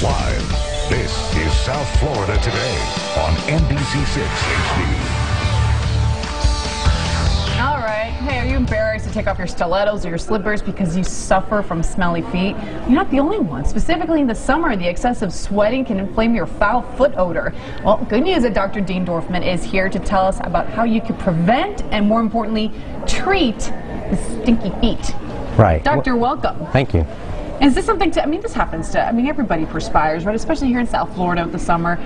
Live, this is South Florida Today on NBC 6 HD. All right. Hey, are you embarrassed to take off your stilettos or your slippers because you suffer from smelly feet? You're not the only one. Specifically in the summer, the excessive sweating can inflame your foul foot odor. Well, good news that Dr. Dean Dorfman is here to tell us about how you can prevent and, more importantly, treat the stinky feet. Right. Doctor, welcome. Thank you. Is this something to, this happens to, everybody perspires, right? Especially here in South Florida with the summer.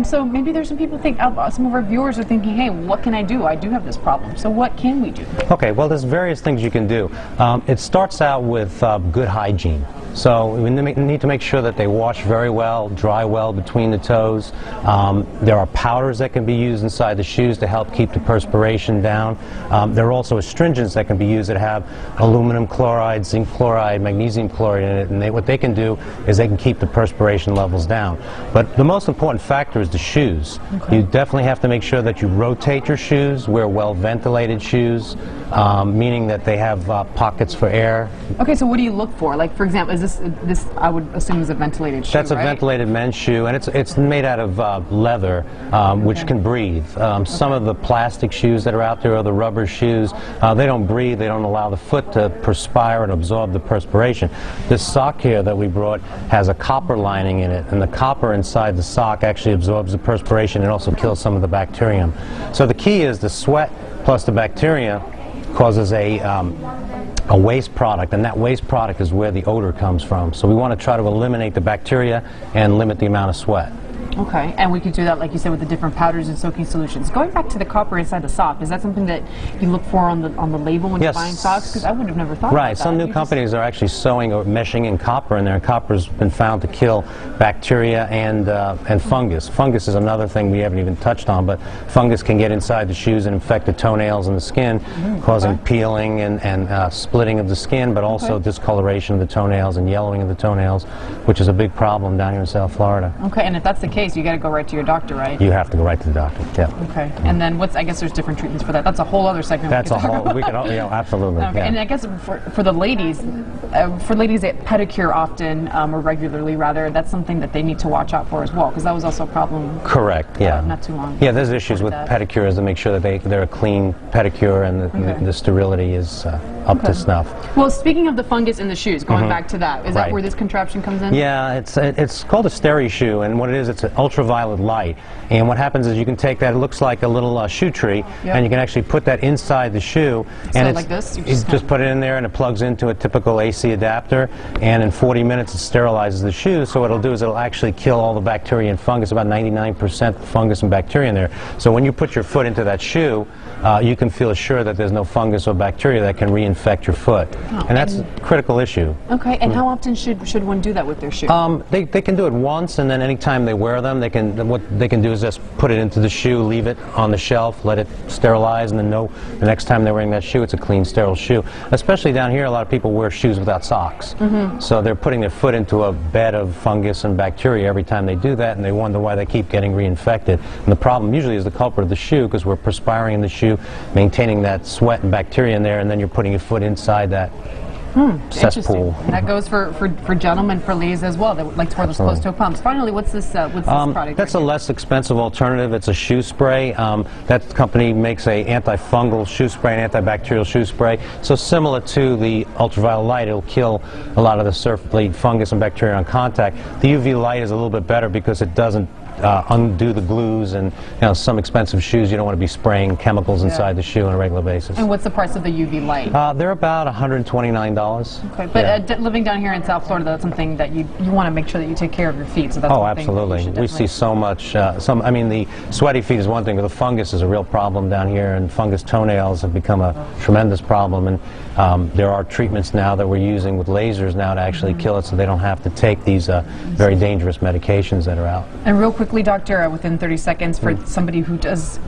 So maybe there's some people think, some of our viewers are thinking, hey, what can I do? I do have this problem. So what can we do? Okay, well, there's various things you can do. It starts out with good hygiene. So we need to make sure that they wash very well, dry well between the toes. There are powders that can be used inside the shoes to help keep the perspiration down. There are also astringents that can be used that have aluminum chloride, zinc chloride, magnesium chloride in it, and what they can do is they can keep the perspiration levels down. But the most important factor is the shoes. Okay. You definitely have to make sure that you rotate your shoes, wear well-ventilated shoes, meaning that they have pockets for air. Okay, so what do you look for? Like, for example, is this I would assume is a ventilated shoe, That's a right? ventilated men's shoe, and it's made out of leather, which can breathe. Some of the plastic shoes that are out there, or the rubber shoes, they don't breathe, they don't allow the foot to perspire and absorb the perspiration. This sock here that we brought has a copper lining in it, and the copper inside the sock actually absorbs the perspiration and also kills some of the bacterium. So the key is the sweat plus the bacteria causes a waste product, and that waste product is where the odor comes from. So we want to try to eliminate the bacteria and limit the amount of sweat. Okay, and we could do that, like you said, with the different powders and soaking solutions. Going back to the copper inside the sock, is that something that you look for on the label when you're buying socks? Because I would have never thought about that. Right, some new companies are actually sewing or meshing in copper in there, and copper's been found to kill bacteria and fungus. Fungus is another thing we haven't even touched on, but fungus can get inside the shoes and infect the toenails and the skin, causing peeling and splitting of the skin, but also discoloration of the toenails and yellowing of the toenails, which is a big problem down here in South Florida. Okay, and if that's the case, you got to go right to your doctor, right? You have to go right to the doctor. Yeah. Okay. And then I guess there's different treatments for that. That's a whole other segment. That's a whole. We can. Absolutely. Okay. Yeah. And I guess for the ladies, that pedicure often or regularly rather, that's something that they need to watch out for as well, because that was also a problem. Correct. Yeah. Not too long. Yeah. There's issues with pedicures to make sure that they're a clean pedicure and the sterility is up to snuff. Well, speaking of the fungus in the shoes, going back to that, is that where this contraption comes in? Yeah. It's called a steri shoe, and what it is, it's an ultraviolet light, and what happens is you can take that, it looks like a little shoe tree, and you can actually put that inside the shoe, and like this? You just put it in there, and it plugs into a typical AC adapter, and in 40 minutes it sterilizes the shoe. So what it'll do is it'll actually kill all the bacteria and fungus, about 99% fungus and bacteria in there. So when you put your foot into that shoe, you can feel assured that there's no fungus or bacteria that can reinfect your foot, and that's a critical issue. Okay, and how often should one do that with their shoe? They can do it once, and then anytime they wear them, what they can do is just put it into the shoe, leave it on the shelf, let it sterilize, and then know the next time they're wearing that shoe, it's a clean, sterile shoe. Especially down here, a lot of people wear shoes without socks. So they're putting their foot into a bed of fungus and bacteria every time they do that, and they wonder why they keep getting reinfected. And the problem usually is the culprit of the shoe, because we're perspiring in the shoe, maintaining that sweat and bacteria in there, and then you're putting your foot inside that cesspool. And that goes for gentlemen, for ladies as well, that like to wear those closed-toe pumps. Finally, what's this product? That's a less expensive alternative. It's a shoe spray. That company makes a antifungal shoe spray and antibacterial shoe spray. So similar to the ultraviolet light, it'll kill a lot of the fungus and bacteria on contact. The UV light is a little bit better because it doesn't undo the glues, and some expensive shoes you don't want to be spraying chemicals inside the shoe on a regular basis. And what's the price of the UV light? They're about $129. Okay, but living down here in South Florida, that's something that you want to make sure that you take care of your feet. So that's absolutely. We see so much. The sweaty feet is one thing, but the fungus is a real problem down here, and fungus toenails have become a tremendous problem. And there are treatments now that we're using with lasers now to actually kill it, so they don't have to take these very dangerous medications that are out. And real quickly, doctor, within 30 seconds, for somebody who does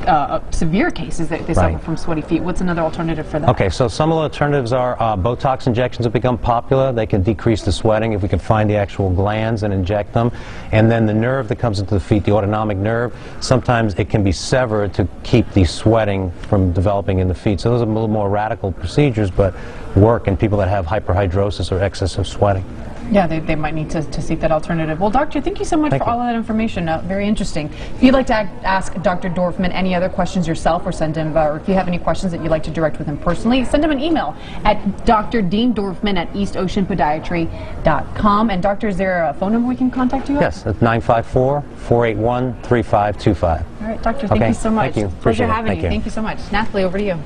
severe cases that they suffer from sweaty feet, what's another alternative for that? Okay, so some of the alternatives are Botox injections have become popular. They can decrease the sweating if we can find the actual glands and inject them. And then the nerve that comes into the feet, the autonomic nerve, sometimes it can be severed to keep the sweating from developing in the feet. So those are a little more radical procedures, but work in people that have hyperhidrosis or excessive sweating. Yeah, they might need to seek that alternative. Well, doctor, thank you so much for all of that information. Very interesting. If you'd like to ask Dr. Dorfman any other questions yourself, or send him, or if you have any questions that you'd like to direct with him personally, send him an email at Dr. Dean Dorfman at eastoceanpodiatry.com. And doctor, is there a phone number we can contact you at? Yes, it's 954-481-3525. All right, doctor, thank you so much. Thank you. Pleasure Appreciate it. having you. Thank you. Thank you so much. Nathalie, over to you.